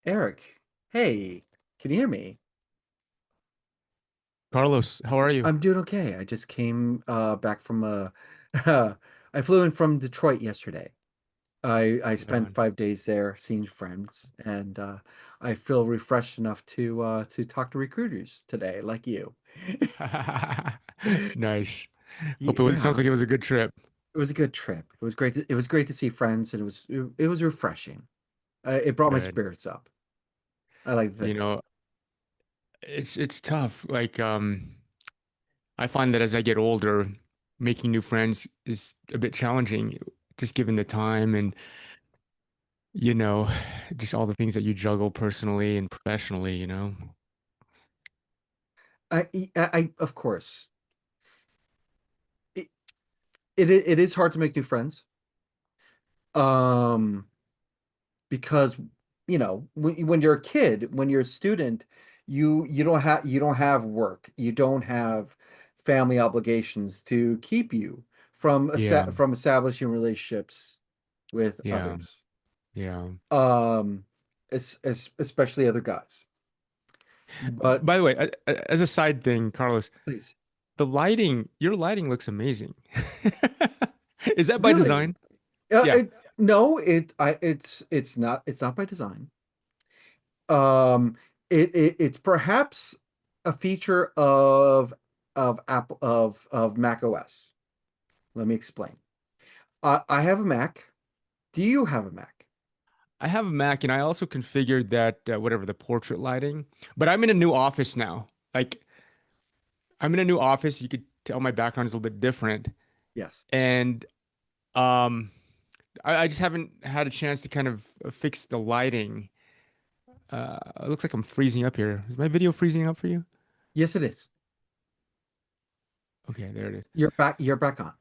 Eric, hey, can you hear me? Carlos, how are you? I'm doing okay. I just came back from a I flew in from Detroit yesterday. I Right spent on. 5 days there seeing friends, and I feel refreshed enough to talk to recruiters today, like you. Nice. Hope it sounds Yeah, like it was a good trip. it was a good trip. It was great to see friends, and it was refreshing. It brought my Good. spirits up. I like to You think. know, it's tough. I find that as I get older, making new friends is a bit challenging, just given the time and, you know, just all the things that you juggle personally and professionally. Of course, it, it is hard to make new friends. Um, because when you're a kid, when you're a student, you don't have work, you don't have family obligations to keep you Yeah, from establishing relationships with yeah, others. yeah. Um, especially other guys. But By the way, as a side thing, Carlos, please, your lighting looks amazing. Is that by really, design? Yeah. no, it's not by design. Um, it's perhaps a feature of Apple of Mac OS. Let me explain. I have a Mac. Do you have a Mac? I have a Mac and I also configured that whatever the portrait lighting. But I'm in a new office now. Like I'm in a new office. You could tell my background is a little bit different. Yes. And um I just haven't had a chance to kind of fix the lighting. It looks like I'm freezing up here. Is my video freezing up for you? Yes, it is. Okay, there it is. You're back on.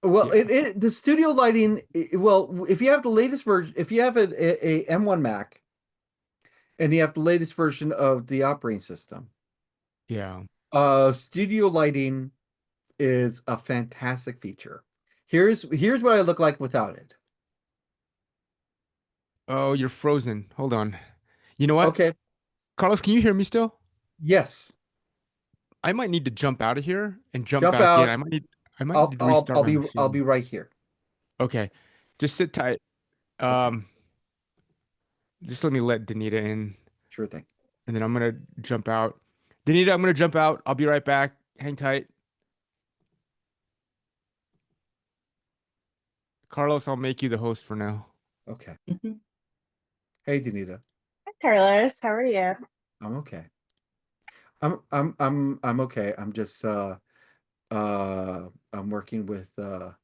Well, Yeah. the studio lighting, well, if you have the latest version, if you have a M1 Mac and you have the latest version of the operating system, Yeah. studio lighting is a fantastic feature. Here's what I look like without it. Oh, you're frozen. Hold on. You know what? Okay. Carlos, can you hear me still? Yes. I might need to jump out of here and jump Jump back in. out. I might need to restart my I'll be machine. right here. Okay. Just sit tight. Okay. Um, just let me let Danita in, Sure thing. and then I'm gonna jump out. Danita, I'm gonna jump out. I'll be right back. Hang tight. Carlos, I'll make you the host for now. Okay. Mhm. Hey, Danita. Hi, Carlos. How are you? I'm okay. I'm okay. I'm working with I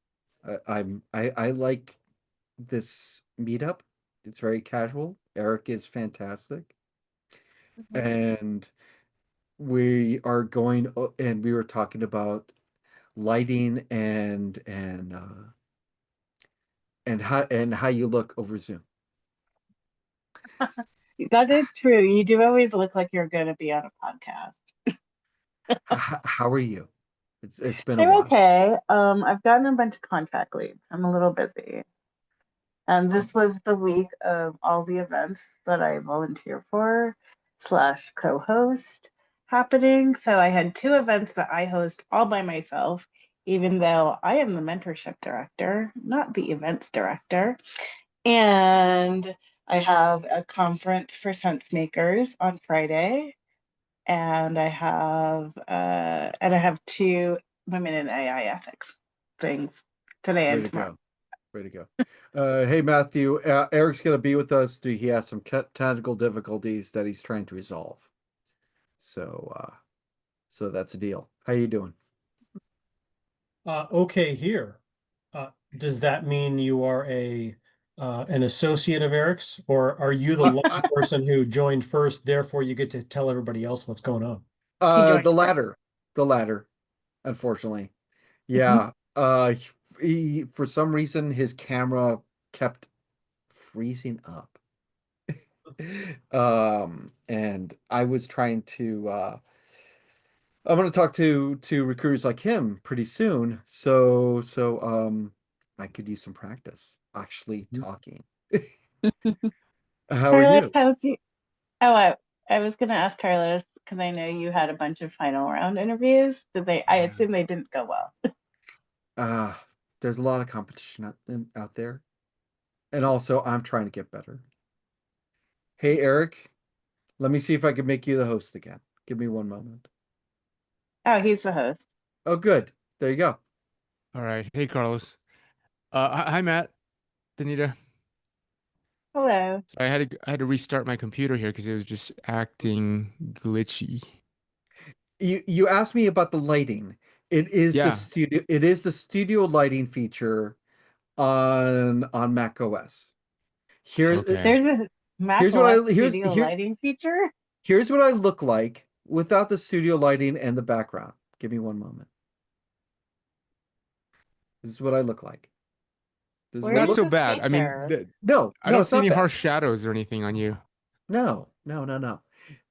like this meetup. It's very casual. Eric is fantastic. Mhm. And and we were talking about lighting and how you look over Zoom. That is true. You do always look like you're going to be on a podcast. How are you? It's been a I'm while. okay. I've gotten a bunch of contract leads. I'm a little busy. And this was the week of all the events that I volunteer for slash co-host happening. So I had two events that I host all by myself, even though I am the mentorship director, not the events director. And I have a conference for sense makers on Friday, and I have two women in AI ethics things today Way and to tomorrow. go. Way to go. Hey, Matthew. Eric's going to be with us. He has some technical difficulties that he's trying to resolve. So, so that's a deal. How you doing? Okay, here. Does that mean you are a an associate of Eric's, or are you the lucky person who joined first, therefore you get to tell everybody else what's going on? He joined The first. latter. The latter, unfortunately. Mhm. Yeah. For some reason his camera kept freezing up. And I was trying to I'm going to talk to recruiters like him pretty soon. I could use some practice actually talking. How are Carlos, you? how's you? Oh, I was gonna ask Carlos because I know you had a bunch of final round interviews. Did they? I Yeah. assume they didn't go well. Uh, there's a lot of competition out there. And also, I'm trying to get better. Hey, Eric, let me see if I can make you the host again. Give me one moment. Oh, he's the host. Oh, good. There you go. All right. Hey, Carlos. Hi, Matt. Danita. Hello. So I had to restart my computer here because it was just acting glitchy. You asked me about the lighting. Yeah. It is the studio lighting feature on Mac OS. Here, Okay. There's a Mac here's what OS I studio lighting feature. here's what I look like without the studio lighting and the background. Give me one moment. This is what I look like. This is what it Not Where's so this looks. bad. I mean, picture? No, I no, don't it's see not any bad. harsh shadows or anything on you. No, no, no, no.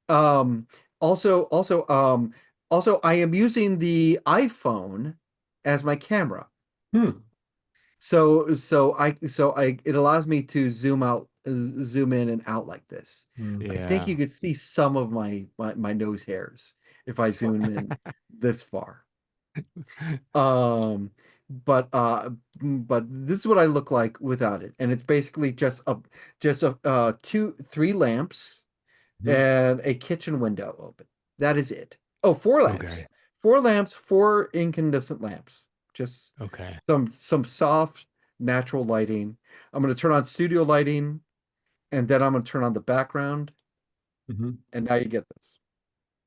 Um, also, also, um, also, I am using the iPhone as my camera. Hmm. It allows me to zoom in and out like this. Hmm. I think you Yeah. could see some of my nose hairs if I zoom in this far. Um, but this is what I look like without it, and it's basically just three lamps Hmm. and a kitchen window open. That is it. Oh, four lamps. Okay. Four lamps, four incandescent lamps. Just Okay. some soft natural lighting. I'm going to turn on studio lighting and then I'm going to turn on the background Hmm. and now you get this.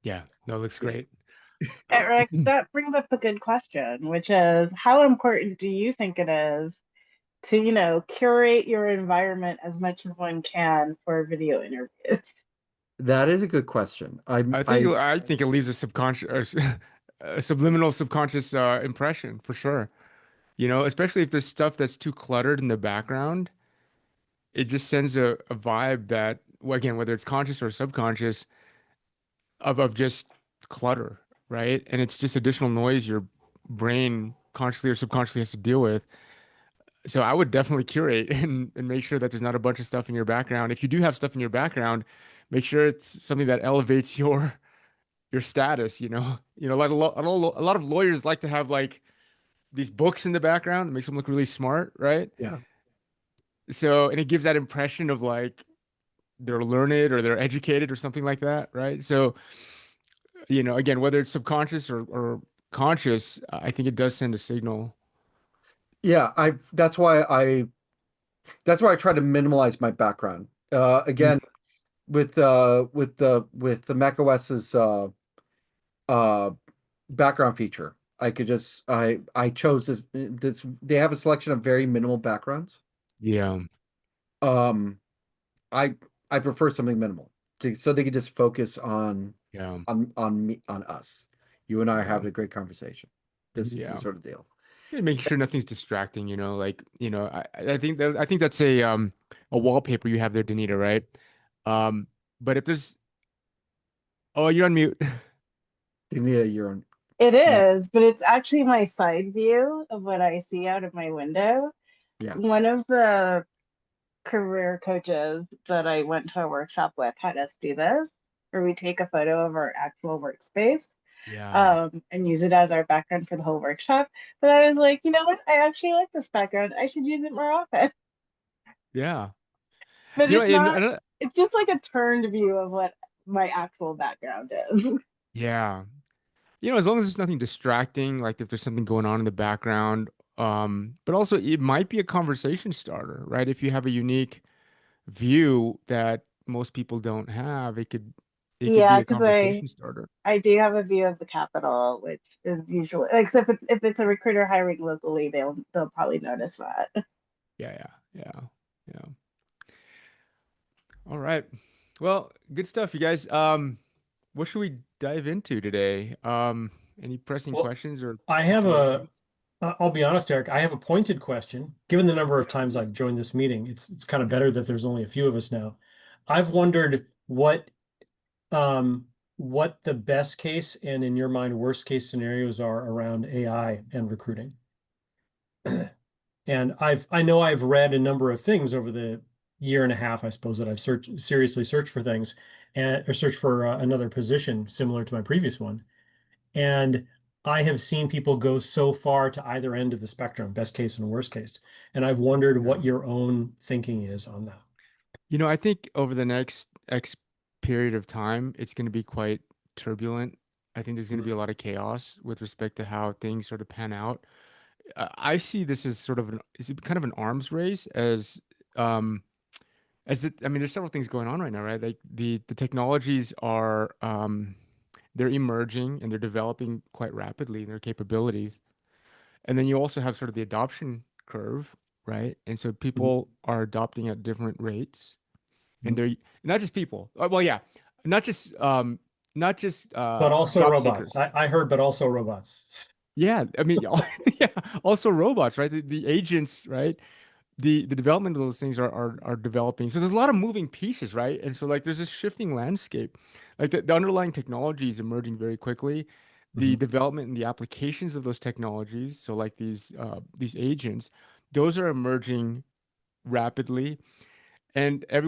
Yeah. No, it looks great. Eric, that brings up a good question, which is how important do you think it is to, curate your environment as much as one can for video interviews? That is a good question. I think it leaves a subconscious, a subliminal subconscious impression for sure. Especially if there's stuff that's too cluttered in the background, it just sends a vibe that, well, again, whether it's conscious or subconscious, of just clutter, right? And it's just additional noise your brain consciously or subconsciously has to deal with. So I would definitely curate and make sure that there's not a bunch of stuff in your background. If you do have stuff in your background, make sure it's something that elevates your status, like a lot of lawyers like to have like these books in the background that makes them look really smart, right? Yeah. So, and it gives that impression of like they're learned or they're educated or something like that, right? So, again, whether it's subconscious or conscious, I think it does send a signal. Yeah, I that's why I try to minimalize my background. Hmm. Again, with the Mac OS's uh background feature. I chose this they have a selection of very minimal backgrounds. Yeah, Um I I prefer something minimal so they can just focus yeah, on me on us. You and I are yeah, having a great conversation. This yeah. sort of deal. And making sure nothing's distracting, like, I think that's a wallpaper you have there, Danita, right? But if there's oh, you're on mute. Danita, you're on. It Yeah, is, but it's actually my side view of what I see out of my window. yeah. One of the career coaches that I went to a workshop with had us do this, where we take a photo of our actual workspace, Yeah, and use it as our background for the whole workshop. But I was like, you know what? I actually like this background. I should use it more often. yeah. But it's And not, it's just like a turned view of what my actual background is. yeah. As long as there's nothing distracting, like if there's something going on in the background, but also it might be a conversation starter, right? If you have a unique view that most people don't have, it could Yeah, be a because I conversation starter. I do have a view of the capital, which is usually, except if it's a recruiter hiring locally, they'll probably notice that. Yeah, yeah, yeah, yeah. All right. Well, good stuff, you guys. What should we dive into today? Any pressing Well, questions or I have situations? I'll be honest, Eric, I have a pointed question. Given the number of times I've joined this meeting, it's kind of better that there's only a few of us now. I've wondered what the best case and in your mind worst case scenarios are around AI and recruiting. And I know I've read a number of things over the year and a half, I suppose, that I've seriously searched for things and or searched for another position similar to my previous one. And I have seen people go so far to either end of the spectrum, best case and worst case. And I've wondered Yeah. what your own thinking is on that. I think over the next X period of time, it's going to be quite turbulent. I think there's going to be a lot of chaos with respect to how things sort of pan out. I see this as sort of it's kind of an arms race um, I mean, there's several things going on right now, right? Like the technologies are they're emerging and they're developing quite rapidly in their capabilities. And then you also have sort of the adoption curve, right? And so Mhm. people are adopting at different rates, and Mhm. they're not just people. Well, yeah, not just not just But also job robots. seekers. I heard, but also robots. Yeah, I mean, yeah, also robots, right? The agents, right? The development of those things are developing. So there's a lot of moving pieces, right? And so like there's this shifting landscape. Like the underlying technology is emerging very quickly. The Mhm. development and the applications of those technologies, so like these agents, those are emerging rapidly. And a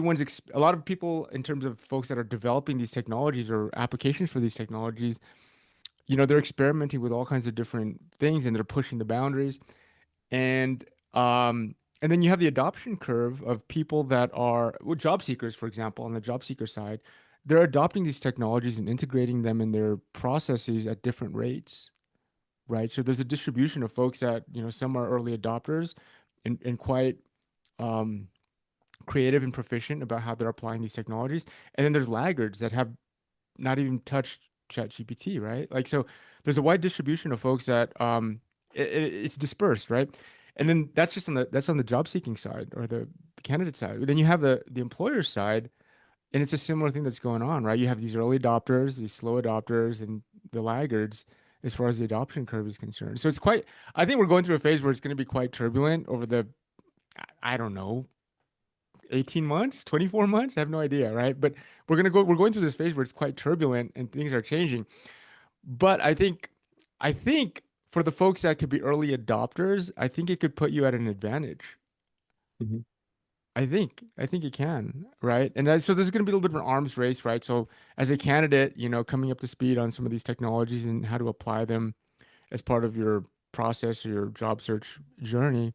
lot of people in terms of folks that are developing these technologies or applications for these technologies, they're experimenting with all kinds of different things and they're pushing the boundaries. And and then you have the adoption curve of people that are job seekers, for example, on the job seeker side. They're adopting these technologies and integrating them in their processes at different rates, right? So there's a distribution of folks that, some are early adopters and quite um, creative and proficient about how they're applying these technologies. And then there's laggards that have not even touched ChatGPT, right? Like, so there's a wide distribution of folks that it's dispersed, right? And then that's on the job seeking side or the candidate side. But then you have the employer side, and it's a similar thing that's going on, right? You have these early adopters, these slow adopters, and the laggards as far as the adoption curve is concerned. So I think we're going through a phase where it's going to be quite turbulent over I don't know, 18 months, 24 months. I have no idea, right? But we're going through this phase where it's quite turbulent and things are changing. But I think for the folks that could be early adopters, I think it could put you at an advantage. Mhm. I think it can, right? And so there's going to be a little bit of an arms race, right? So as a candidate, coming up to speed on some of these technologies and how to apply them as part of your process or your job search journey,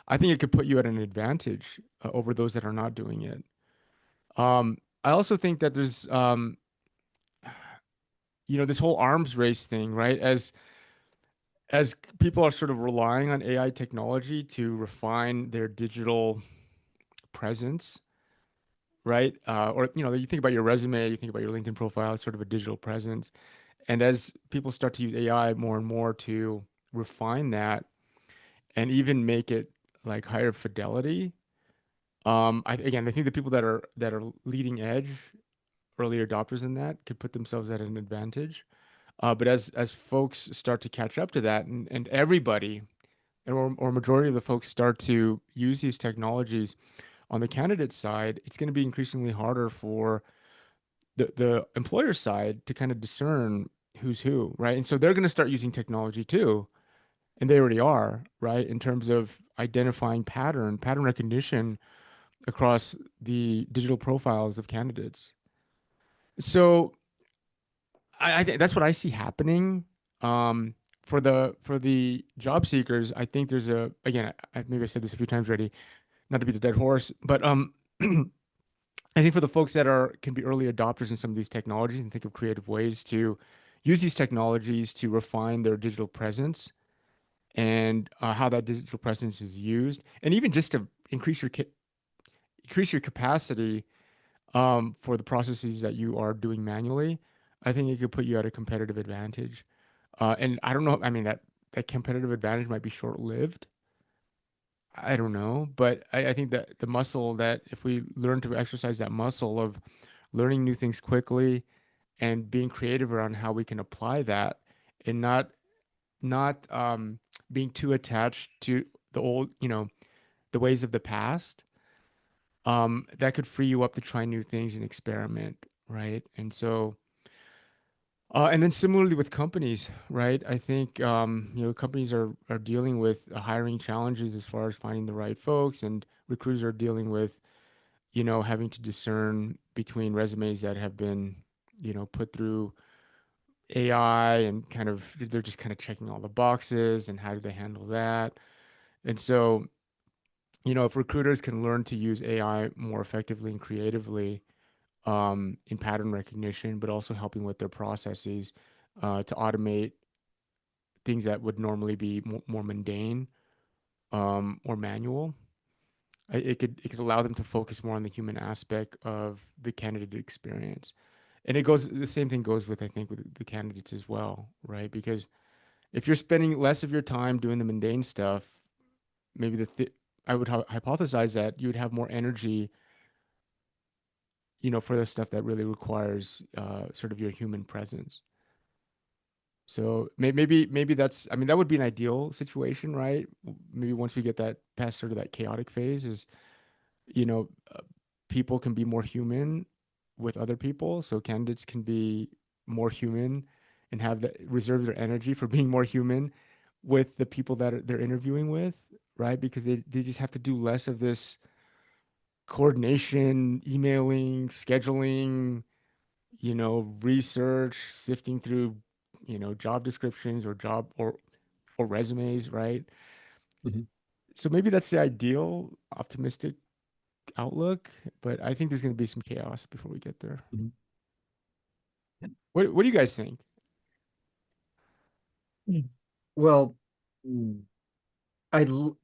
I think it could put you at an advantage over those that are not doing it. I also think that there's, this whole arms race thing, right? As people are sort of relying on AI technology to refine their digital presence, right? Or you think about your resume, you think about your LinkedIn profile, it's sort of a digital presence. And as people start to use AI more and more to refine that and even make it like higher fidelity, I think the people that are leading edge, early adopters in that, could put themselves at an advantage. But as folks start to catch up to that, and everybody or majority of the folks start to use these technologies on the candidate side, it's going to be increasingly harder for the employer side to kind of discern who's who, right? And so they're going to start using technology too, and they already are, right? In terms of identifying pattern recognition across the digital profiles of candidates. So I think that's what I see happening. For the job seekers, I think there's maybe I said this a few times already, not to beat the dead horse, but I think for the folks that can be early adopters in some of these technologies and think of creative ways to use these technologies to refine their digital presence and how that digital presence is used, and even just to increase your capacity for the processes that you are doing manually, I think it could put you at a competitive advantage. And I don't know, I mean, that competitive advantage might be short-lived. I don't know, but I think that the muscle that if we learn to exercise that muscle of learning new things quickly and being creative around how we can apply that and not being too attached to the old, the ways of the past, that could free you up to try new things and experiment, right? And so And then similarly with companies, right? I think companies are dealing with hiring challenges as far as finding the right folks, and recruiters are dealing with having to discern between resumes that have been put through AI and kind of they're just kind of checking all the boxes and how do they handle that. And so, if recruiters can learn to use AI more effectively and creatively in pattern recognition, but also helping with their processes to automate things that would normally be more mundane or manual. It could allow them to focus more on the human aspect of the candidate experience. And the same thing goes with, I think, with the candidates as well, right? Because if you're spending less of your time doing the mundane stuff, maybe I would hypothesize that you would have more energy, for the stuff that really requires sort of your human presence. So maybe that's, I mean, that would be an ideal situation, right? Maybe once we get that past sort of that chaotic phase is, you know, uh, people can be more human with other people. So candidates can be more human and have the reserve their energy for being more human with the people that they're interviewing with, right? Because they just have to do less of this coordination, emailing, scheduling, research, sifting through, job descriptions or resumes, right? Mhm. So maybe that's the ideal optimistic outlook, but I think there's going to be some chaos before we get there. Mhm. What do you guys think? Well, mm, I l-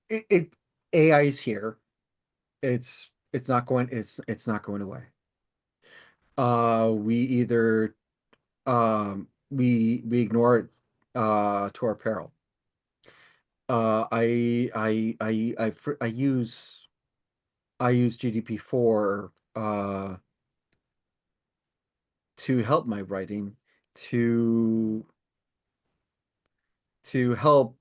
it AI is here. It's not going away. We either we ignore it to our peril. I use GDP4 to help my writing to help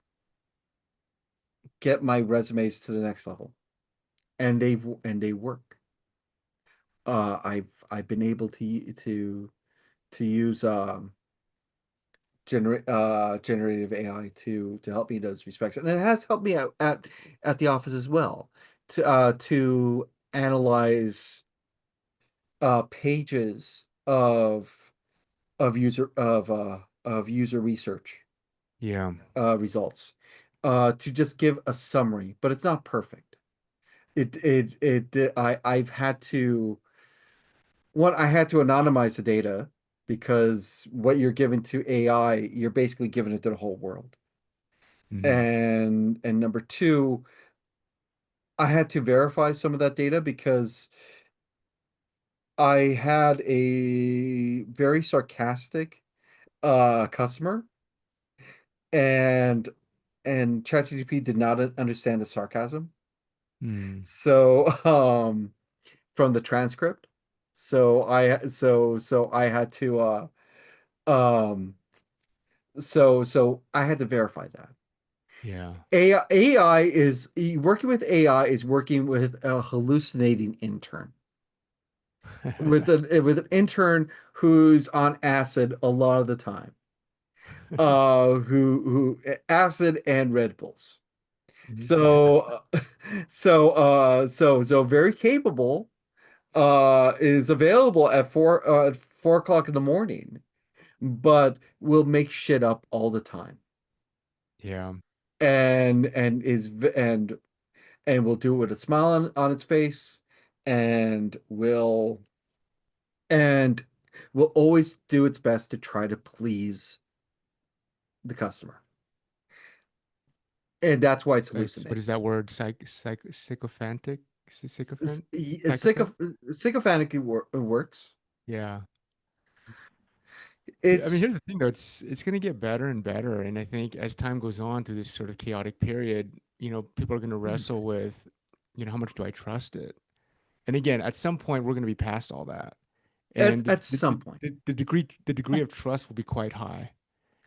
get my resumes to the next level, and they work. I've been able to use generative AI to help me in those respects, and it has helped me out at the office as well to analyze pages of user research Yeah. results to just give a summary, but it's not perfect. I've had to I had to anonymize the data because what you're giving to AI, you're basically giving it to the whole world. Hmm. And number two, I had to verify some of that data because I had a very sarcastic customer, and ChatGPT did not understand the sarcasm. Hmm. So from the transcript. So I had to um so I had to verify that. Yeah. AI is working with AI is working with a hallucinating intern. With an intern who's on acid a lot of the time. Who acid and Red Bulls. Mhm. So so very capable is available at 4 o'clock in the morning, but will make shit up all the time. Yeah. And is and will do it with a smile on its face, and and will always do its best to try to please the customer. And that's why it's What hallucinating. is that word? Sycophantic? Sycophant? Sycoph Psychophant? sycophantic works. Yeah. I mean, It's here's the thing though, it's going to get better and better. And I think as time goes on through this sort of chaotic period, people are going to wrestle with, how much do I trust it? And again, at some point we're going to be past all that. And at some point. the degree of trust will be quite high.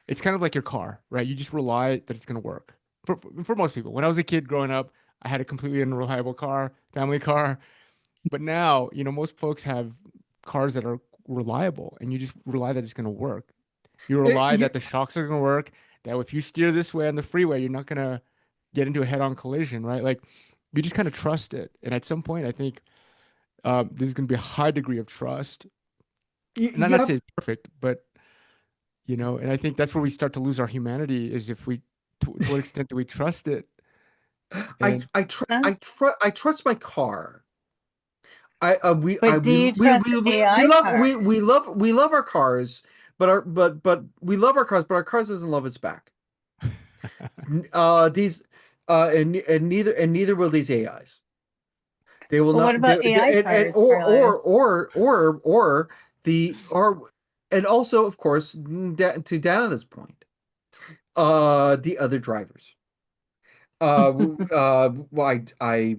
It's kind of like your car, right? You just rely that it's going to work. For most people, when I was a kid growing up, I had a completely unreliable car, family car. But now, most folks have cars that are reliable, and you just rely that it's going to work. You It- rely you- that the shocks are going to work, that if you steer this way on the freeway, you're not going to get into a head-on collision, right? Like you just kind of trust it. And at some point, I think there's going to be a high degree of trust. you, And I'm you not have saying it's perfect, but and I think that's where we start to lose our humanity is if we, to what extent do we trust it? I And I tr No? I trust my car. But do you trust AI cars? We love our cars, but we love our cars, but our cars doesn't love us back. These and neither will these AIs. They will But what not about AI and cars, Carlo? the or and also of course to Dana's point, the other drivers. Well, I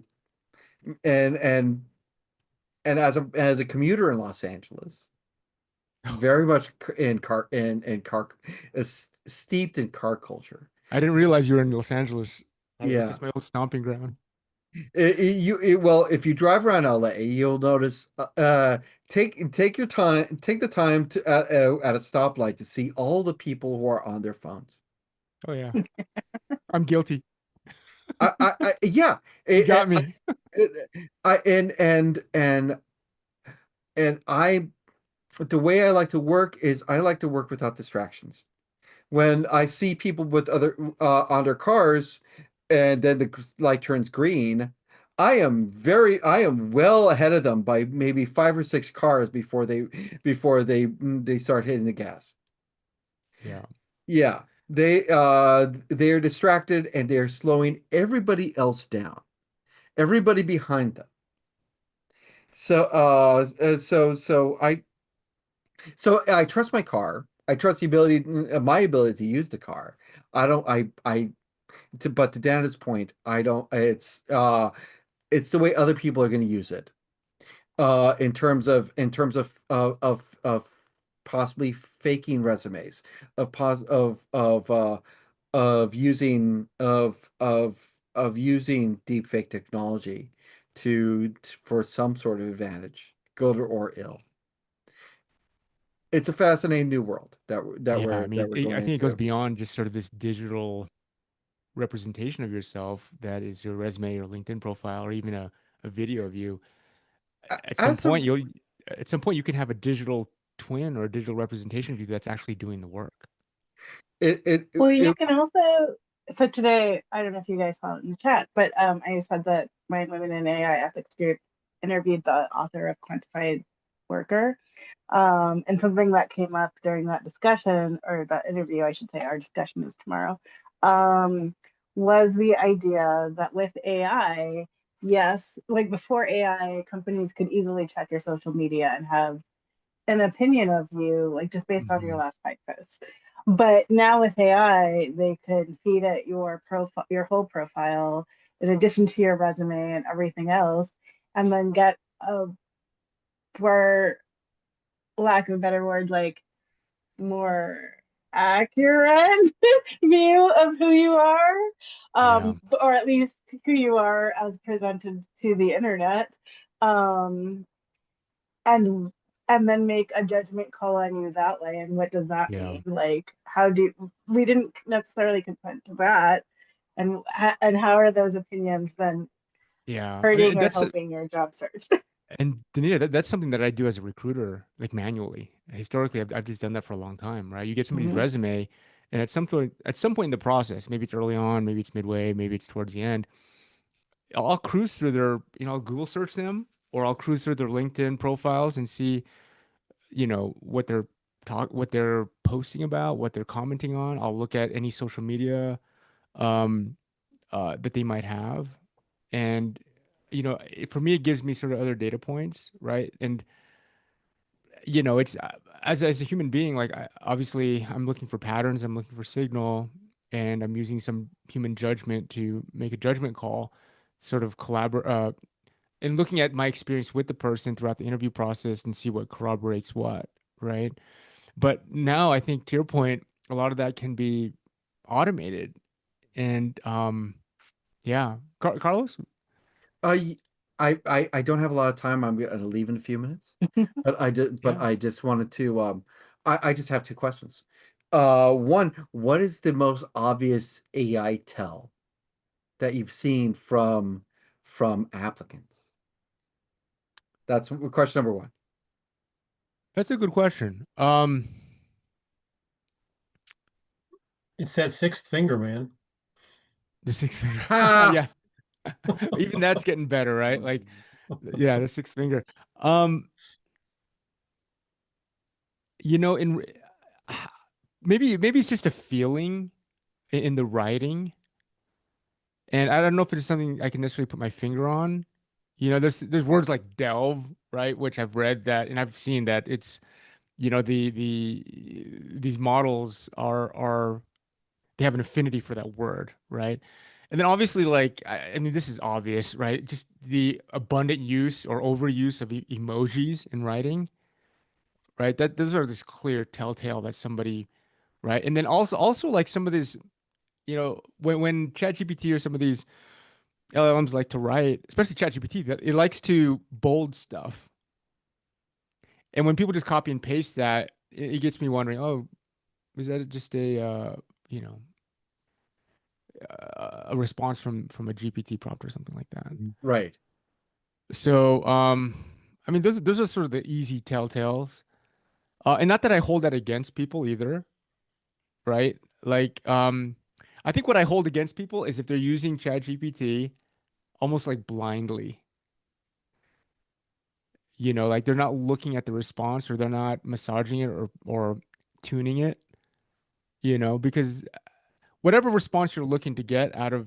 and and and as a commuter in Los Angeles, very much in car steeped in car culture. I didn't realize you were in Los Angeles. It's Yeah. just my old stomping ground. Well, if you drive around LA, you'll notice take your time, take the time to at a stoplight to see all the people who are on their phones. Oh yeah, I'm guilty. Yeah, You I, got me. I and I the way I like to work is I like to work without distractions. When I see people with other on their cars and then the light turns green, I am well ahead of them by maybe 5 or 6 cars before they start hitting the gas. Yeah. Yeah, they are distracted and they're slowing everybody else down, everybody behind them. So so I trust my car. I trust my ability to use the car. I don't I but to Dana's point, I don't it's the way other people are going to use it. Of possibly faking resumes, of using deepfake technology for some sort of advantage, good or ill. It's a fascinating new world Yeah, I mean, that we're going I think it goes into. beyond just sort of this digital representation of yourself that is your resume or LinkedIn profile or even a video of you. At some As of point, at some point you can have a digital twin or a digital representation of you that's actually doing the work. Well, you it can also, so today, I don't know if you guys saw it in the chat, but I said that my Women in AI ethics group interviewed the author of Quantified Worker. And something that came up during that discussion, or that interview, I should say, our discussion is tomorrow, um, was the idea that with AI, yes, like before AI, companies could easily check your social media and have an opinion of you, like just based on your Mhm. last 5 posts. But now with AI, they could feed it your profile, your whole profile, in addition to your resume and everything else, and then get a, for lack of a better word, like more accurate view of who you are, Yeah. or at least who you are as presented to the internet. Um, and and then make a judgment call on you that way. And what does that Yeah. mean? Like, how do we didn't necessarily consent to that, and how are those opinions then Yeah. I mean, hurting or helping your job search? and Danita, that's something that I do as a recruiter, like manually. Historically, I've just done that for a long time, right? You get somebody's Mhm. resume, and at some point in the process, maybe it's early on, maybe it's midway, maybe it's towards the end, I'll cruise through their, I'll Google search them, or I'll cruise through their LinkedIn profiles and see, what they're posting about, what they're commenting on. I'll look at any social media um, that they might have, and for me, it gives me sort of other data points, right? And it's as a human being, like obviously, I'm looking for patterns, I'm looking for signal, and I'm using some human judgment to make a judgment call, sort of collaborate. And looking at my experience with the person throughout the interview process and see what corroborates what, right? But now I think to your point, a lot of that can be automated. And yeah, Carlos? uh I don't have a lot of time. I'm gonna leave in a few minutes, but Yeah. I just wanted to I just have two questions. One, what is the most obvious AI tell that you've seen from applicants? That's question number one. That's a good question. It says sixth finger, man. The six finger. Ha! Yeah. Even that's getting better, right? Like, yeah, the six finger. Um, in maybe it's just a feeling in the writing, and I don't know if it's something I can necessarily put my finger on. There's words like delve, right, which I've read that and I've seen that it's these models are they have an affinity for that word, right? And then obviously, like, I mean, this is obvious, right? Just the abundant use or overuse of emojis in writing, right? That those are this clear telltale that somebody, right? And then also like some of this, when ChatGPT or some of these LLMs like to write, especially ChatGPT, that it likes to bold stuff. And when people just copy and paste that, it gets me wondering, oh, is that just you know, a response from a GPT prompt or something like that? Right. So, I mean, those are sort of the easy telltales. And not that I hold that against people either, right? Like, I think what I hold against people is if they're using ChatGPT almost like blindly, like they're not looking at the response or they're not massaging it or tuning it, because whatever response you're looking to get out of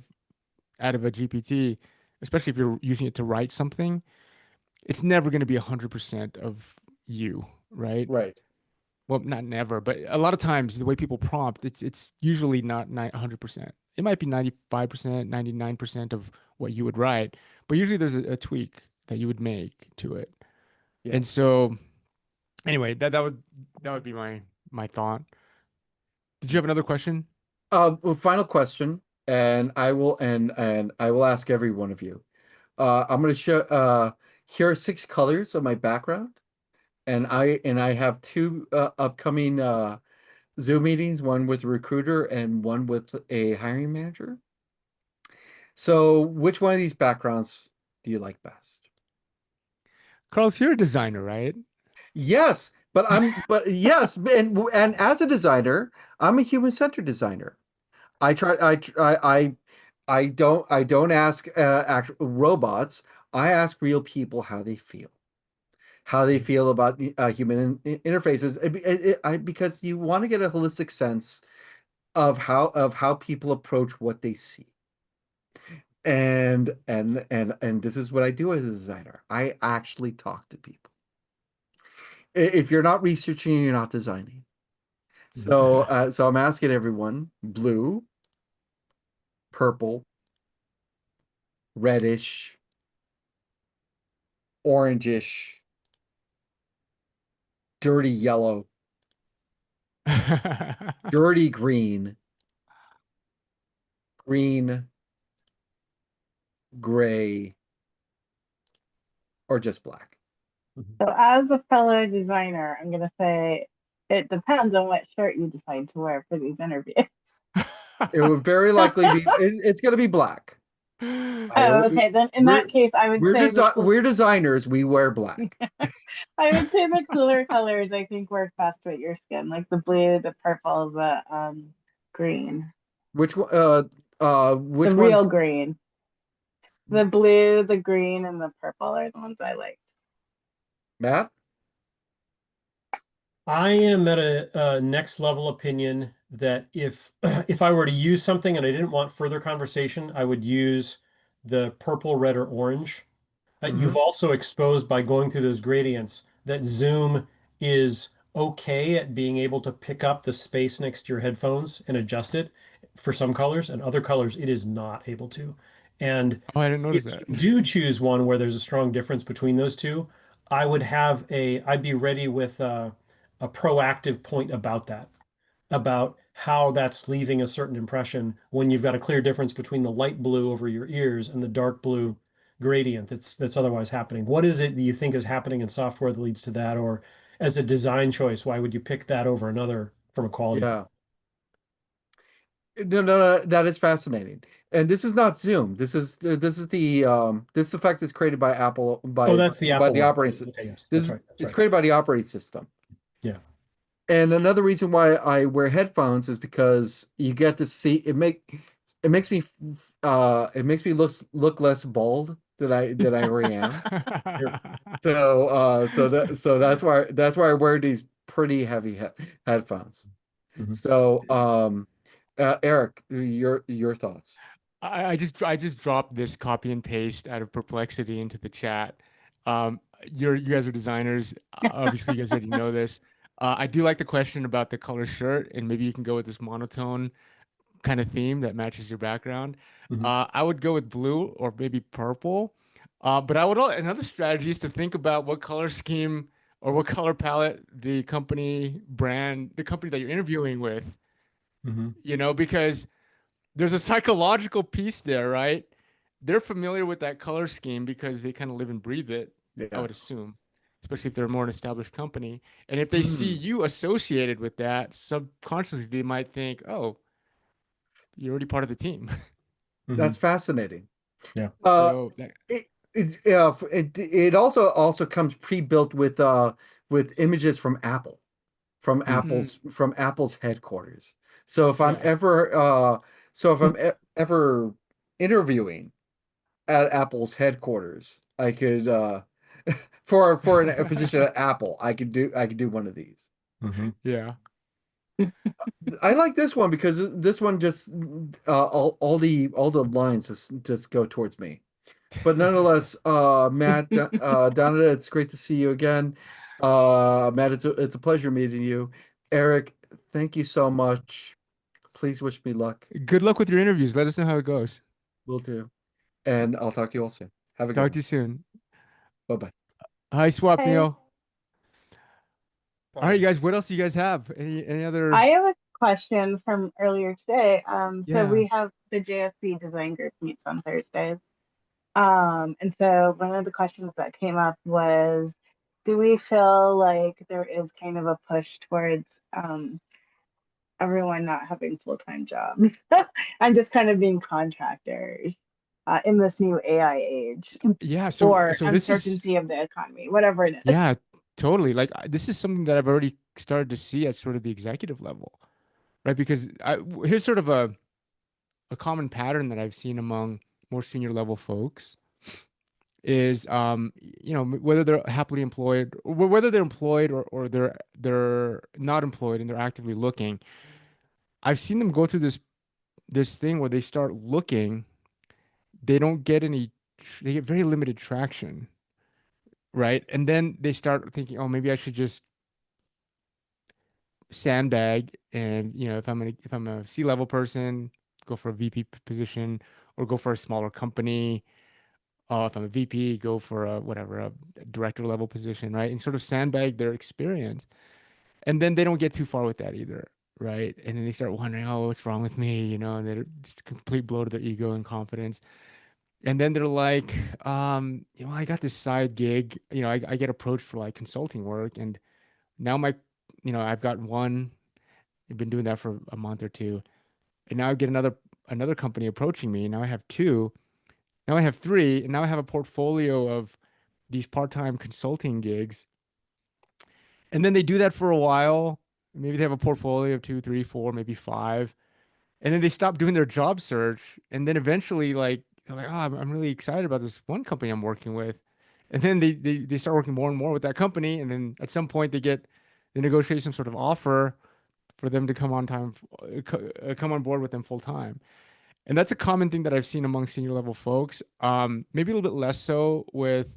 a GPT, especially if you're using it to write something, it's never going to be 100% of you, right? Right. Well, not never, but a lot of times the way people prompt, it's usually not 100%. It might be 95%, 99% of what you would write, but usually there's a tweak that you would make to it. Yeah. And so anyway, that would be my thought. Did you have another question? Well, final question, and I will ask every one of you. I'm going to show here are six colors of my background, and I have two upcoming Zoom meetings, one with a recruiter and one with a hiring manager. So, which one of these backgrounds do you like best? Carlos, you're a designer, right? Yes, but yes, and as a designer, I'm a human-centered designer. I try I don't ask actual robots. I ask real people how they feel about human interfaces because you want to get a holistic sense of how people approach what they see. And this is what I do as a designer. I actually talk to people. If you're not researching, you're not designing. So I'm asking everyone, blue, purple, reddish, orangish, dirty yellow, dirty green, green, gray, or just black. So, as a fellow designer, I'm going to say it depends on what shirt you decide to wear for these interviews. It would very likely be it's going to be black. Oh, okay. Then in that case, I would say we're designers. We wear black. I would say the cooler colors I think work best with your skin, like the blue, the purple, the green, Which one? the Which real ones, green. The blue, the green, and the purple are the ones I like. Matt? I am at a next level opinion that if if I were to use something and I didn't want further conversation, I would use the purple, red, or orange. Mm-hmm. You've also exposed by going through those gradients that Zoom is okay at being able to pick up the space next to your headphones and adjust it for some colors, and other colors it is not able to. And Oh, I didn't notice if that. you do choose one where there's a strong difference between those two, I'd be ready with a proactive point about that, about how that's leaving a certain impression when you've got a clear difference between the light blue over your ears and the dark blue gradient that's otherwise happening? What is it that you think is happening in software that leads to that? Or as a design choice, why would you pick that over another from a quality? Yeah. No, that is fascinating. And this is not Zoom. This effect is created by Apple Oh, that's the by Apple the one. operating system. Okay, yes, This that's is right. That's it's right. created by the operating system. Yeah. And another reason why I wear headphones is because you get to see it makes me look less bald than I already am. Sure. So that's why I wear these pretty heavy headphones. Mhm. So Eric, your thoughts. I just dropped this copy and paste out of perplexity into the chat. Um, you guys are designers. Obviously, you guys already know this. I do like the question about the color shirt, and maybe you can go with this monotone kind of theme that matches your background. Mhm. I would go with blue or maybe purple. But another strategy is to think about what color scheme or what color palette the the company that you're interviewing with, Mhm. because there's a psychological piece there, right? They're familiar with that color scheme because they kind of live and breathe it, I would Yes. assume, especially if they're a more established company. And if they see Hmm. you associated with that, subconsciously they might think, oh, you're already part of the team. That's Mhm. fascinating. Yeah. Uh, So that, it also comes pre-built with images from Apple, Mm. From Apple's headquarters. So if I'm yeah. ever ever interviewing at Apple's headquarters, I could for a position at Apple, I could do one of these. Mhm. Yeah. I like this one because this one just all the lines just go towards me. But nonetheless, Matt, Donna, it's great to see you again. Matt, it's a pleasure meeting you. Eric, thank you so much. Please wish me luck. Good luck with your interviews. Let us know how it goes. Will do. And I'll talk to you all soon. Have a good Talk to one. you soon. Bye bye. Hi, Swap Hey, Meal. All right, Sorry. you guys, what else do you guys have? Any other? I have a question from earlier today. So Yeah. we have the JSC design group meets on Thursdays. And so one of the questions that came up was, do we feel like there is kind of a push towards everyone not having full-time jobs and just kind of being contractors in this new AI age Yeah, so or so this is uncertainty of the economy, whatever it is? yeah, totally. Like this is something that I've already started to see at sort of the executive level, right? Because here's sort of a common pattern that I've seen among more senior level folks is whether they're happily employed or whether they're employed or they're not employed and they're actively looking. I've seen them go through this thing where they start looking, they don't get they get very limited traction, right? And then they start thinking, oh, maybe I should just sandbag and if I'm a C-level person, go for a VP position or go for a smaller company. If I'm a VP, go for a whatever, a director level position, right? And sort of sandbag their experience. And then they don't get too far with that either, right? And then they start wondering, oh, what's wrong with me? And they're just a complete blow to their ego and confidence. And then they're like, I got this side gig. I get approached for like consulting work, and now I've got one. I've been doing that for a month or two, and now I get another company approaching me. Now I have two. Now I have three, and now I have a portfolio of these part-time consulting gigs. And then they do that for a while. Maybe they have a portfolio of two, three, four, maybe five. And then they stop doing their job search. And then eventually, like, they're like, oh, I'm really excited about this one company I'm working with. And then they start working more and more with that company. And then at some point, they negotiate some sort of offer for them to come on board with them full time. And that's a common thing that I've seen among senior level folks. Maybe a little bit less so with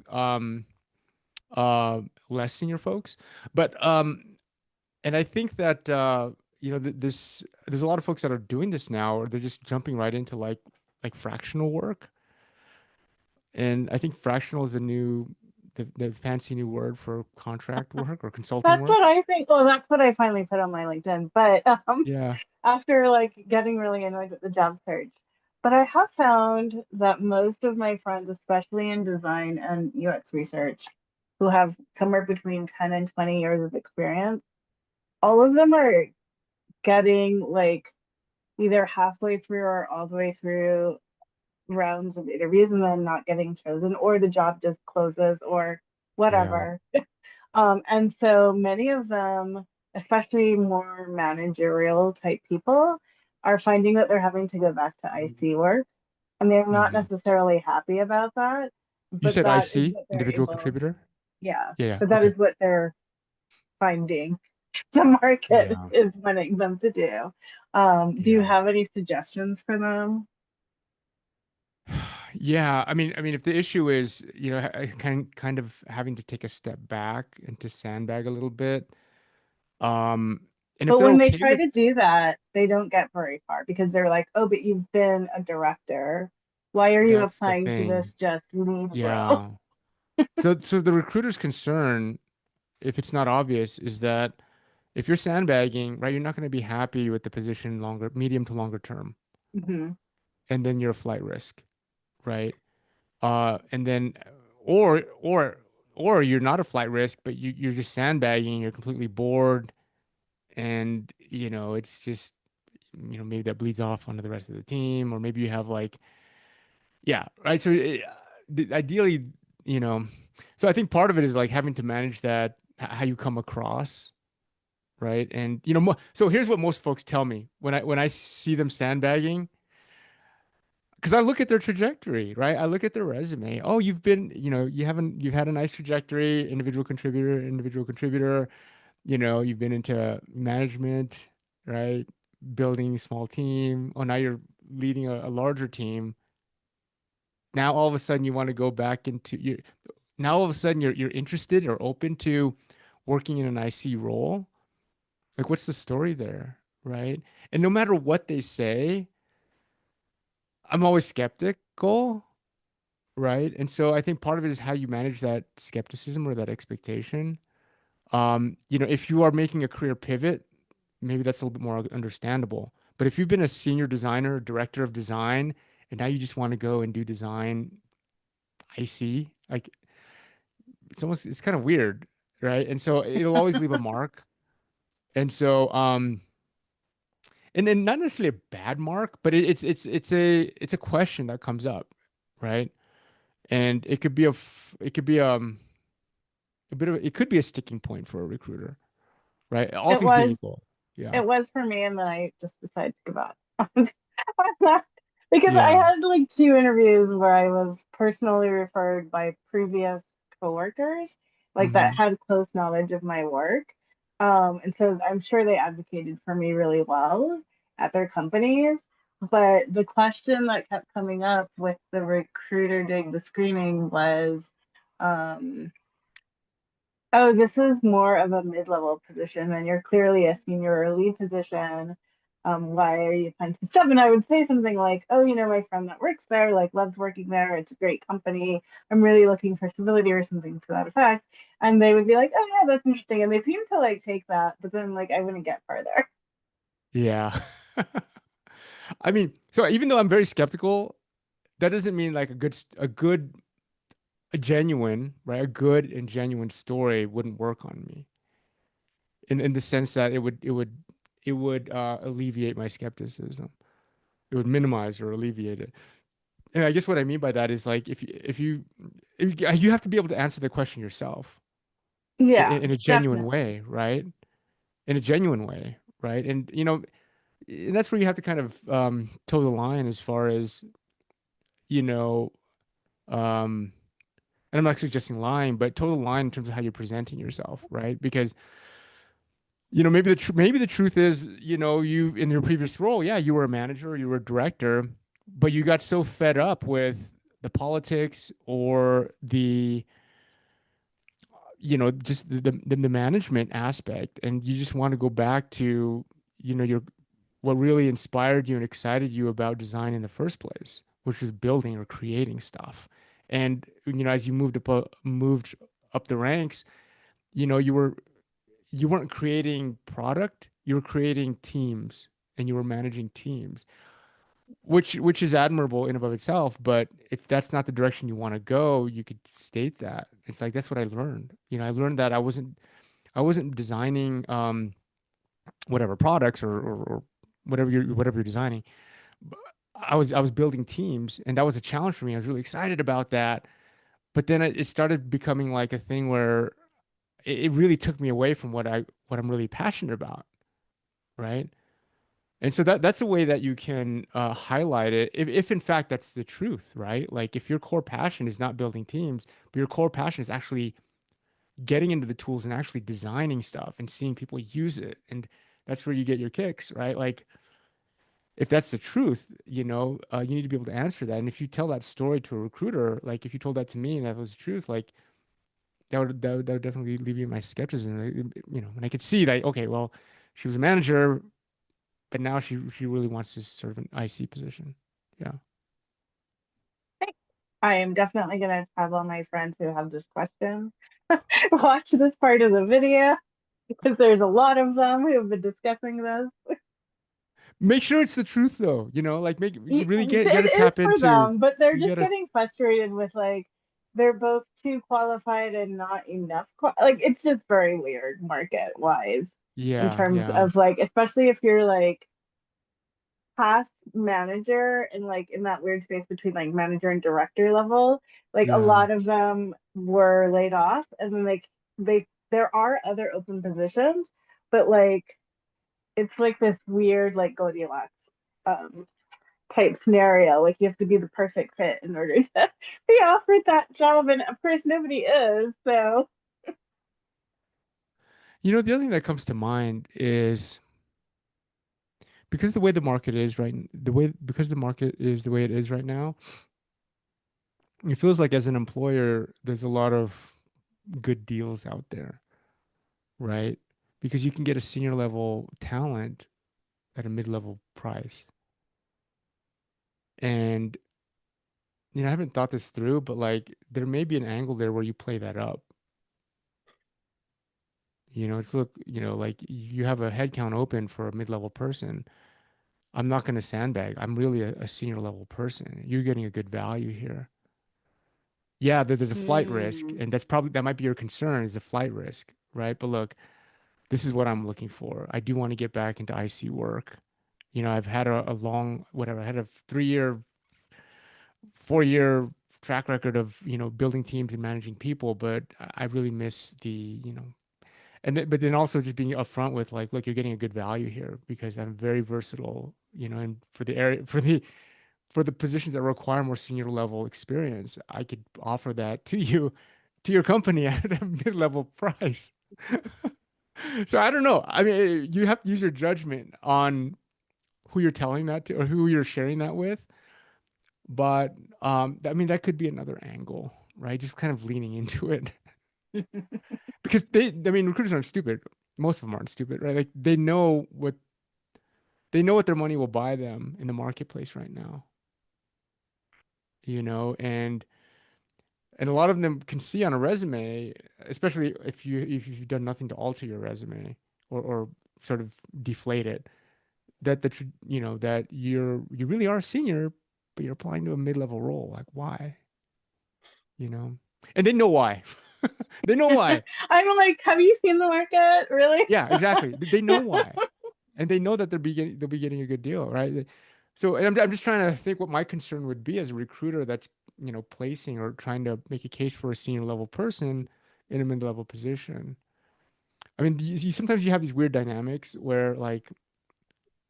less senior folks, but and I think that there's a lot of folks that are doing this now, or they're just jumping right into like fractional work. And I think fractional is the fancy new word for contract work or consulting That's what work. I think. Well, that's what I finally put on my LinkedIn. But Yeah. after like getting really annoyed with the job search. But I have found that most of my friends, especially in design and UX research, who have somewhere between 10 and 20 years of experience, all of them are getting like either halfway through or all the way through rounds of interviews and then not getting chosen, or the job just closes or Yeah. whatever. And so many of them, especially more managerial type people, are finding that they're having to go back to IC work, and they're not Hmm. necessarily happy about that, You but said that is IC, what they're individual able, contributor? yeah, Yeah, yeah. but that Okay. is what they're finding the market Yeah. is wanting them to do. Do you Yeah. have any suggestions for them? Yeah, I mean, if the issue is, kind of having to take a step back and to sandbag a little bit, um, and if But they're when they okay try with, to do that, they don't get very far because they're like, oh, but you've been a director. Why are you that's the applying to thing. this just lead role? Yeah. So the recruiter's concern, if it's not obvious, is that if you're sandbagging, right, you're not going to be happy with the position longer, medium to longer term, Hmm. and then you're a flight risk, right? And then, or you're not a flight risk, but you're just sandbagging, you're completely bored, and it's just maybe that bleeds off onto the rest of the team, or maybe you have like, yeah, right. So ideally, you know, so I think part of it is like having to manage that, how you come across, right? And so here's what most folks tell me when I see them sandbagging, because I look at their trajectory, right? I look at their resume. Oh, you've had a nice trajectory, individual contributor. You've been into management, right? Building a small team. Oh, now you're leading a larger team. Now all of a sudden you want to go back into you. Now all of a sudden you're interested or open to working in an IC role. Like, what's the story there, right? And no matter what they say, I'm always skeptical, right? And so I think part of it is how you manage that skepticism or that expectation. If you are making a career pivot, maybe that's a little bit more understandable. But if you've been a senior designer, director of design, and now you just want to go and do design, I see. Like, it's kind of weird, right? And so it'll always leave a mark. And so and then not necessarily a bad mark, but it's a question that comes up, right? And it could be a bit of it could be a sticking point for a recruiter, right? All It things being was equal. Yeah. it was for me, and then I just decided to give up. Because I Yeah. had like two interviews where I was personally referred by previous coworkers, like that Hmm. had close knowledge of my work. And so I'm sure they advocated for me really well at their companies. But the question that kept coming up with the recruiter doing the screening was, um, oh, this is more of a mid-level position, and you're clearly a senior or lead position. Why are you applying to this job? And I would say something like, oh, my friend that works there, like, loves working there. It's a great company. I'm really looking for stability or something to that effect. And they would be like, oh, yeah, that's interesting. And they seem to like take that, but then like I wouldn't get further. Yeah. I mean, so even though I'm very skeptical, that doesn't mean like a genuine, right? A good and genuine story wouldn't work on me in the sense that it would alleviate my skepticism. It would minimize or alleviate it. And I guess what I mean by that is like if you have to be able to answer the question yourself Yeah, in a genuine definitely. way, right? In a genuine way, right? And that's where you have to kind of toe the line as far as, you know, um, and I'm not suggesting lying, but toe the line in terms of how you're presenting yourself, right? Because maybe the truth is, you in your previous role, yeah, you were a manager, you were a director, but you got so fed up with the politics or just the management aspect, and you just want to go back to, your what really inspired you and excited you about design in the first place, which was building or creating stuff. And as you moved up the ranks, you know, you weren't creating product, you were creating teams and you were managing teams. which is admirable in and of itself. But if that's not the direction you want to go, you could state that. It's like that's what I learned. I learned that I wasn't designing whatever products or whatever you're designing. But I was building teams, and that was a challenge for me. I was really excited about that. But then it started becoming like a thing where it really took me away from what I'm really passionate about, right? And so that's a way that you can highlight it, if in fact that's the truth, right? Like if your core passion is not building teams, but your core passion is actually getting into the tools and actually designing stuff and seeing people use it, and that's where you get your kicks, right? Like if that's the truth, you need to be able to answer that. And if you tell that story to a recruiter, like if you told that to me and that was the truth, like that would definitely alleviate my skepticism. And I could see that, okay, well, she was a manager, but now she really wants this sort of an IC position. Yeah. I am definitely going to have all my friends who have this question watch this part of the video because there's a lot of them who have been discussing this. Make sure it's the truth though, like make you really get to It is tap for into them, but they're you just gotta getting frustrated with like they're both too qualified and not enough. Like it's just very weird market wise in yeah, terms yeah, of like, especially if you're like past manager and like in that weird space between like manager and director level. Like a yeah. lot of them were laid off, and then like there are other open positions, but like it's like this weird like Goldilocks um type scenario. Like you have to be the perfect fit in order to be offered that job, and of course nobody is. So The other thing that comes to mind is because the way the market is right, because the market is the way it is right now, it feels like as an employer, there's a lot of good deals out there, right? Because you can get a senior level talent at a mid-level price. And I haven't thought this through, but like there may be an angle there where you play that up. It's look, like you have a headcount open for a mid-level person. I'm not going to sandbag. I'm really a senior level person. You're getting a good value here. Yeah, there's a flight risk, hmm. and that might be your concern is a flight risk, right? But look, this is what I'm looking for. I do want to get back into IC work. I've had a long, whatever, I had a 3-year, 4-year track record of, building teams and managing people, but I really miss but then also just being upfront with like, look, you're getting a good value here because I'm very versatile, and for the area, for the positions that require more senior level experience, I could offer that to you, to your company at a mid-level price. So I don't know. I mean, you have to use your judgment on who you're telling that to or who you're sharing that with. But I mean, that could be another angle, right? Just kind of leaning into it because I mean, recruiters aren't stupid. Most of them aren't stupid, right? Like they know what their money will buy them in the marketplace right now, and a lot of them can see on a resume, especially if you've done nothing to alter your resume or sort of deflate it, that you really are a senior, but you're applying to a mid-level role. Like why? You know, and they know why. They know why. I'm like, have you seen the market? Really? Yeah, exactly. They know why, and they know that they'll be getting a good deal, right? So, and I'm just trying to think what my concern would be as a recruiter that's placing or trying to make a case for a senior level person in a mid level position. I mean, sometimes you have these weird dynamics where like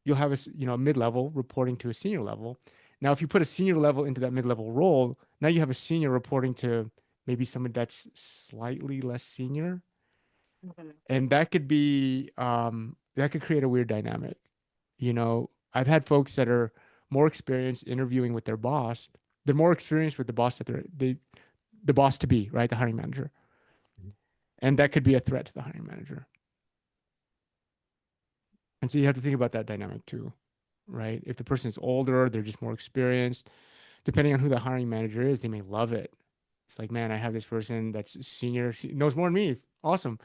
you'll have a mid level reporting to a senior level. Now, if you put a senior level into that mid level role, now you have a senior reporting to maybe someone that's slightly less senior, and that could create a weird dynamic. I've had folks that are more experienced interviewing with their boss. They're more experienced with the boss that the boss to be, right? The hiring manager. And that could be a threat to the hiring manager. And so you have to think about that dynamic too, right? If the person is older, they're just more experienced. Depending on who the hiring manager is, they may love it. It's like, man, I have this person that's senior, she knows more than me. Awesome.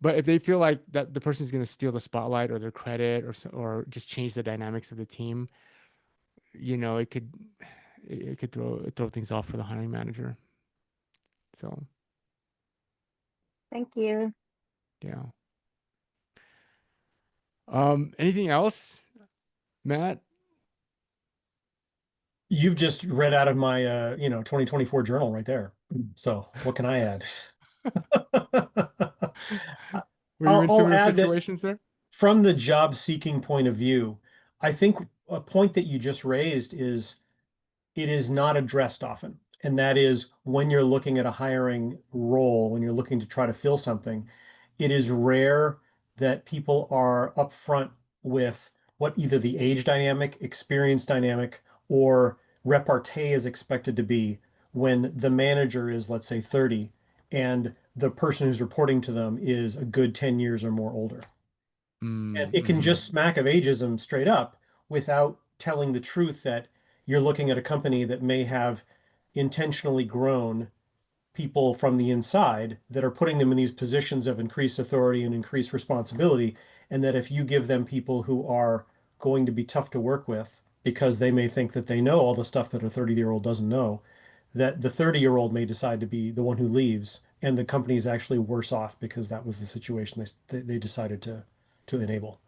But if they feel like that the person is going to steal the spotlight or their credit or just change the dynamics of the team, it could throw things off for the hiring manager. So Thank you. yeah. Anything else, Matt? You've just read out of my 2024 journal right there. So what can I add? Were you in I'll similar add that situations there? from the job seeking point of view, I think a point that you just raised is it is not addressed often. And that is when you're looking at a hiring role, when you're looking to try to fill something, it is rare that people are upfront with what either the age dynamic, experience dynamic, or repartee is expected to be when the manager is, let's say, 30 and the person who's reporting to them is a good 10 years or more older. And it can Mm-hmm. just smack of ageism straight up without telling the truth that you're looking at a company that may have intentionally grown people from the inside that are putting them in these positions of increased authority and increased responsibility. And that if you give them people who are going to be tough to work with because they may think that they know all the stuff that a 30-year-old doesn't know, that the 30-year-old may decide to be the one who leaves and the company is actually worse off because that was the situation they decided to enable.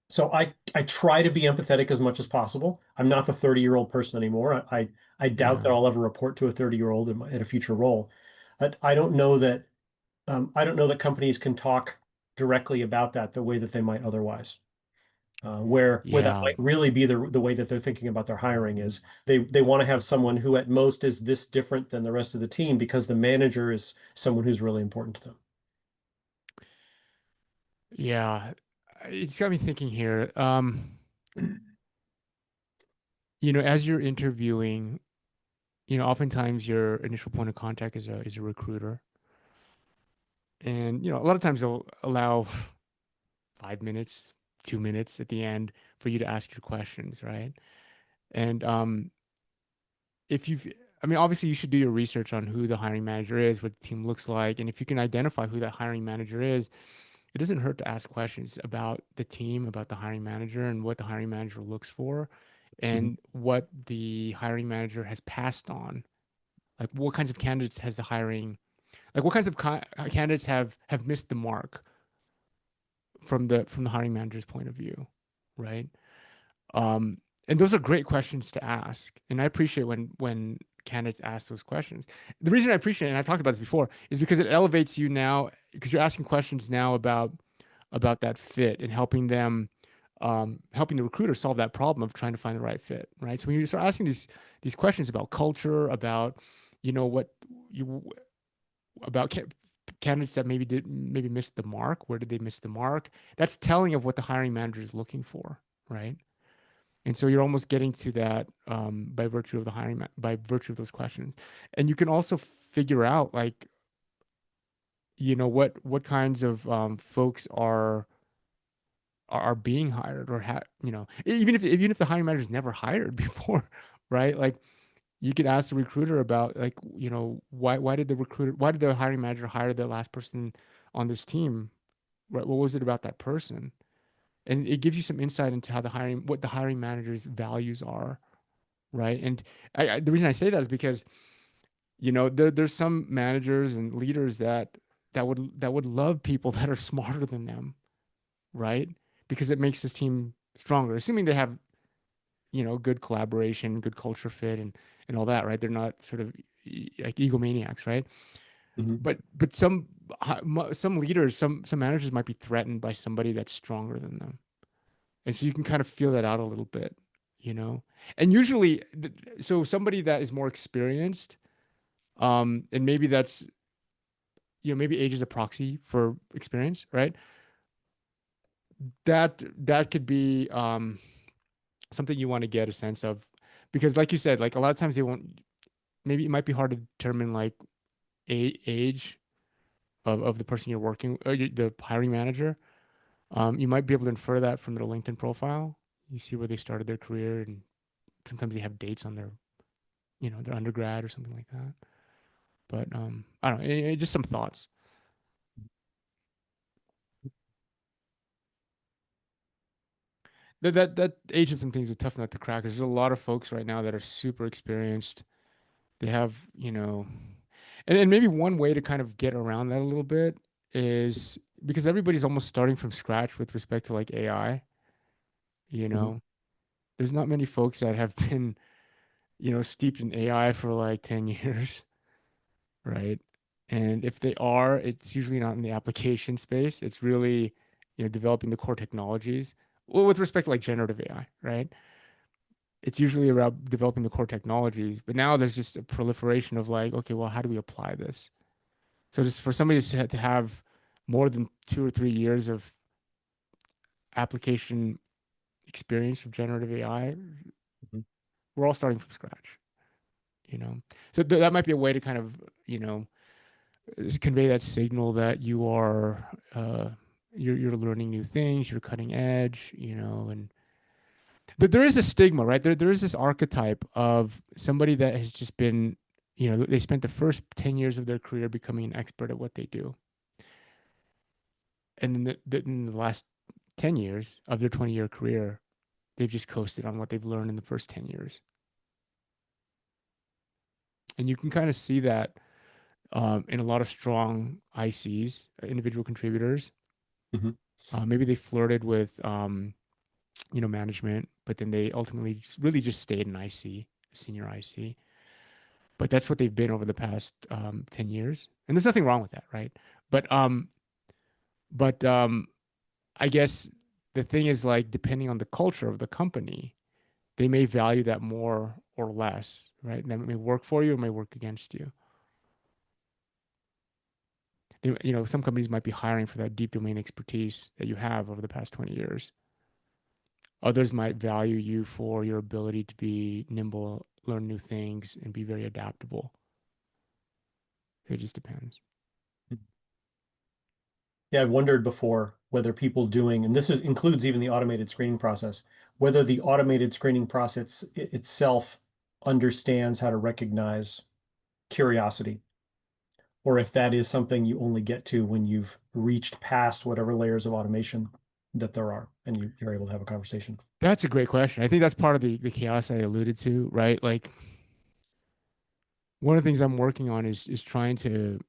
So I try to be empathetic as much as possible. I'm not the 30-year-old person anymore. I doubt Yeah. that I'll ever report to a 30-year-old in a future role. But I don't know that companies can talk directly about that the way that they might otherwise. Where that Yeah. might really be the way that they're thinking about their hiring is they want to have someone who at most is this different than the rest of the team because the manager is someone who's really important to them. Yeah. It's got me thinking here. As you're interviewing, oftentimes your initial point of contact is a recruiter. And, a lot of times they'll allow 5 minutes, 2 minutes at the end for you to ask your questions, right? And if you've, I mean, obviously you should do your research on who the hiring manager is, what the team looks like, and if you can identify who that hiring manager is, it doesn't hurt to ask questions about the team, about the hiring manager, and what the hiring manager looks for, Mhm. and what the hiring manager has passed on. Like, what kinds of candidates has the hiring, like, what kinds of candidates have missed the mark from the hiring manager's point of view, right? Um, and those are great questions to ask. And I appreciate when candidates ask those questions. The reason I appreciate it, and I've talked about this before, is because it elevates you now because you're asking questions now about that fit and helping the recruiter solve that problem of trying to find the right fit, right? So when you start asking these questions about culture, about what you about candidates that maybe missed the mark, where did they miss the mark? That's telling of what the hiring manager is looking for, right? And so you're almost getting to that by virtue of by virtue of those questions, and you can also figure out like what kinds of folks are being hired or even if the hiring manager's never hired before, right? Like you could ask the recruiter about like why did the hiring manager hire the last person on this team, right? What was it about that person? And it gives you some insight into what the hiring manager's values are, right? And the reason I say that is because there's some managers and leaders that would love people that are smarter than them, right? Because it makes this team stronger, assuming they have good collaboration, good culture fit, and all that, right? They're not sort of like egomaniacs, right? Mhm. But some leaders, some managers might be threatened by somebody that's stronger than them, and so you can kind of feel that out a little bit, you know. And usually, so somebody that is more experienced, and maybe that's maybe age is a proxy for experience, right? That could be something you want to get a sense of, because like you said, like a lot of times they won't. Maybe it might be hard to determine like age of the person you're working, or the hiring manager. You might be able to infer that from their LinkedIn profile. You see where they started their career, and sometimes they have dates on their undergrad or something like that. But I don't know, just some thoughts. That ageism thing is a tough nut to crack. There's a lot of folks right now that are super experienced. They have, and maybe one way to kind of get around that a little bit is because everybody's almost starting from scratch with respect to like AI, you Mhm. know. There's not many folks that have been, steeped in AI for like 10 years, right? And if they are, it's usually not in the application space. It's really, developing the core technologies. Well, with respect to like generative AI, right? It's usually about developing the core technologies. But now there's just a proliferation of like, okay, well, how do we apply this? So just for somebody to have more than 2 or 3 years of application experience of generative AI, Mhm. we're all starting from scratch, you know. So that might be a way to kind of, convey that signal that you are you're learning new things, you're cutting edge, and there is a stigma, right? There is this archetype of somebody that has just been, they spent the first 10 years of their career becoming an expert at what they do. And then in the last 10 years of their 20-year career, they've just coasted on what they've learned in the first 10 years. And you can kind of see that in a lot of strong ICs, individual contributors. Mhm. Maybe they flirted with, management, but then they ultimately really just stayed in IC, senior IC. But that's what they've been over the past 10 years. And there's nothing wrong with that, right? But but I guess the thing is like depending on the culture of the company, they may value that more or less, right? That may work for you or may work against you. Some companies might be hiring for that deep domain expertise that you have over the past 20 years. Others might value you for your ability to be nimble, learn new things, and be very adaptable. It just depends. Yeah, I've wondered before whether people doing, and this includes even the automated screening process, whether the automated screening process itself understands how to recognize curiosity, or if that is something you only get to when you've reached past whatever layers of automation that there are, and you're able to have a conversation. That's a great question. I think that's part of the chaos I alluded to, right? Like one of the things I'm working on is trying to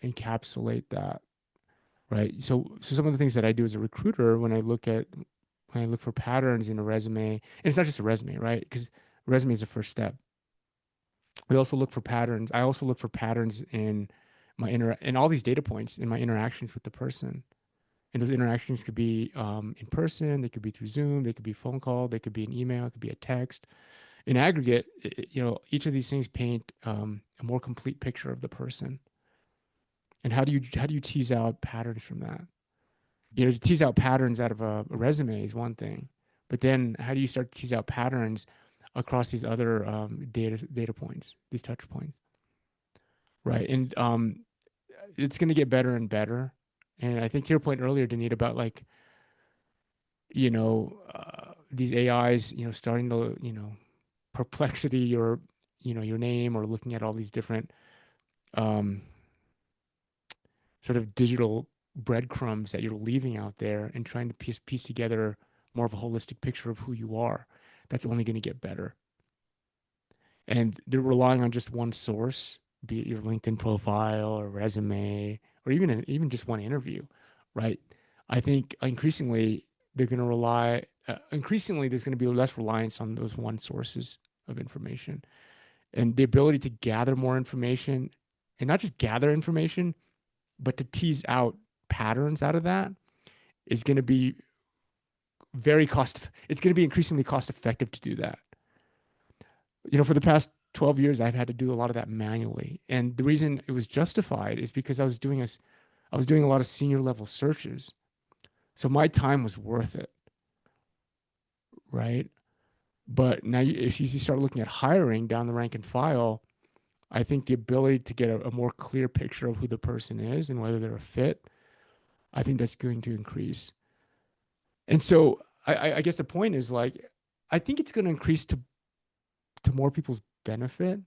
encapsulate that, right? So some of the things that I do as a recruiter when I look for patterns in a resume, and it's not just a resume, right? Because resume is the first step. We also look for patterns. I also look for patterns in in all these data points in my interactions with the person. And those interactions could be in person, they could be through Zoom, they could be phone call, they could be an email, it could be a text. In aggregate, each of these things paint a more complete picture of the person. And how do you tease out patterns from that? To tease out patterns out of a resume is one thing, but then how do you start to tease out patterns across these other data points, these touch points, right? And it's going to get better and better. And I think to your point earlier, Danita, about like these AIs, starting to perplexity or your name or looking at all these different um, sort of digital breadcrumbs that you're leaving out there and trying to piece together more of a holistic picture of who you are. That's only going to get better. And they're relying on just one source, be it your LinkedIn profile or resume, or even just one interview, right? I think increasingly they're going to rely. Increasingly, there's going to be less reliance on those one sources of information, and the ability to gather more information, and not just gather information, but to tease out patterns out of that is going to be it's going to be increasingly cost effective to do that. For the past 12 years, I've had to do a lot of that manually. And the reason it was justified is because I was doing a lot of senior level searches. So my time was worth it, right? But now if you start looking at hiring down the rank and file, I think the ability to get a more clear picture of who the person is and whether they're a fit, I think that's going to increase. And so I guess the point is like, I think it's going to increase to more people's benefit,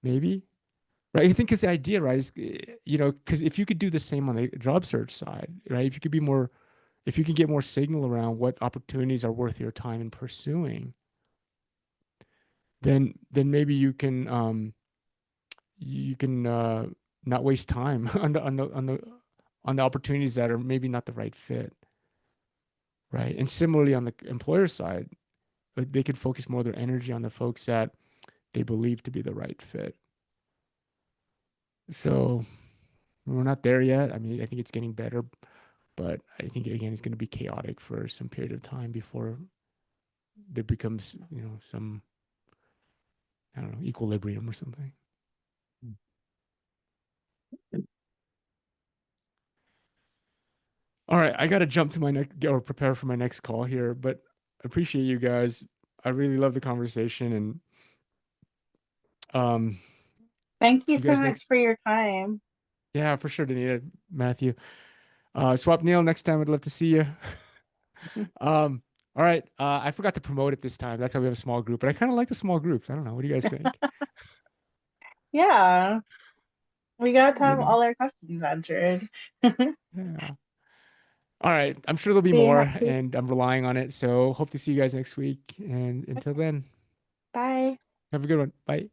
maybe. Right. I think it's the idea, right? Is, because if you could do the same on the job search side, right? If you could be more if you can get more signal around what opportunities are worth your time in pursuing, then maybe you can not waste time on the opportunities that are maybe not the right fit, right? And similarly on the employer side, they could focus more of their energy on the folks that they believe to be the right fit. So we're not there yet. I mean, I think it's getting better, but I think again it's going to be chaotic for some period of time before there becomes, some, I don't know, equilibrium or something. All right, I got to jump to my next or prepare for my next call here, but I appreciate you guys. I really love the conversation, and um Thank you see you so guys much next. for your time. Yeah, for sure, Danita, Matthew. Swap Neil, next time I'd love to see you. Um, all right. I forgot to promote it this time. That's why we have a small group, but I kind of like the small groups. I don't know. What do you guys think? Yeah, we got to You have know? all our questions answered. Yeah. All right. I'm sure there'll be See you more, next week. and I'm relying on it. So hope to see you guys next week. And until then, Bye. have a good one. Bye.